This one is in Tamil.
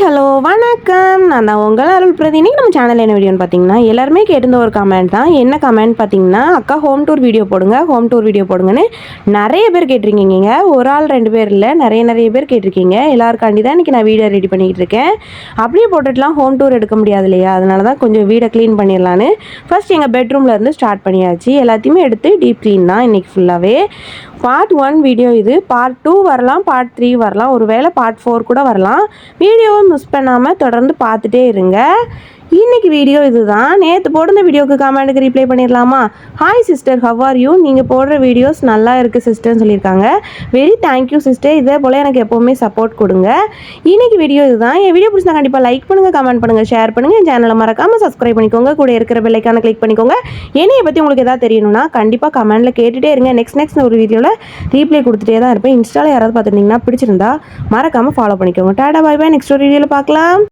ஹலோ வணக்கம். நான் தான் உங்கள் அருள் பிரதி. இன்னைக்கு நம்ம சேனல் என்ன வீடியோன்னு பார்த்தீங்கன்னா, எல்லாருமே கேட்டிருந்த ஒரு கமெண்ட் தான். என்ன கமெண்ட் பார்த்தீங்கன்னா, அக்கா ஹோம் டூர் வீடியோ போடுங்க, ஹோம் டூர் வீடியோ போடுங்கன்னு நிறைய பேர் கேட்டிருக்கீங்க. ஒரு ஆள் 2 பேர் இல்லை, நிறைய பேர் கேட்டிருக்கீங்க. எல்லாருக்காண்டி தான் இன்றைக்கி நான் வீடியோ ரெடி பண்ணிக்கிட்டு இருக்கேன். அப்படியே போட்டுட்டுலாம் ஹோம் டூர் எடுக்க முடியாது இல்லையா? அதனால தான் கொஞ்சம் வீடை க்ளீன் பண்ணிடலான்னு ஃபர்ஸ்ட் எங்கள் பெட்ரூமில் இருந்து ஸ்டார்ட் பண்ணியாச்சு. எல்லாத்தையுமே எடுத்து டீப் க்ளீன் தான் இன்றைக்கி ஃபுல்லாகவே. பார்ட் 1 வீடியோ இது. பார்ட் 2 வரலாம், பார்ட் 3 வரலாம், ஒரு வேளை பார்ட் 4 கூட வரலாம். வீடியோவை மிஸ் பண்ணாமல் தொடர்ந்து பார்த்துட்டே இருங்க. இன்றைக்கி வீடியோ இதுதான். நேற்று போடுற வீடியோவுக்கு கமெண்ட்டுக்கு ரிப்ளை பண்ணிடலாமா? Hi sister, how are you? நீங்கள் போடுற வீடியோஸ் நல்லா இருக்குது சிஸ்டர்னு சொல்லியிருக்காங்க. Very thank you sister. இதே போல் எனக்கு எப்போவுமே சப்போர்ட் கொடுங்க. இன்றைக்கி வீடியோ இதுதான். என் வீடியோ பிடிச்சா கண்டிப்பாக லைக் பண்ணுங்கள், கமெண்ட் பண்ணுங்கள், ஷேர் பண்ணுங்கள். என் சேனலை மறக்காமல் சப்ஸ்கிரைப் பண்ணிக்கோங்க. கூட இருக்கிற பெல் ஐக்கானை கிளிக் பண்ணிக்கோங்க. என்னையை பற்றி உங்களுக்கு எதாவது தெரியணும்னா கண்டிப்பாக கமெண்ட்டில் கேட்டுகிட்டே இருங்க. நெக்ஸ்ட் ஒரு வீடியோவில் ரீப்ளை கொடுத்துட்டே தான் இருப்பேன். இன்ஸ்டாவில் யாராவது பார்த்துருந்தீங்கன்னா பிடிச்சிருந்தா மறக்காமல் ஃபாலோ பண்ணிக்கோங்க. டாடா, பாய் பாய். நெக்ஸ்ட் ஒரு வீடியோவில் பார்க்கலாம்.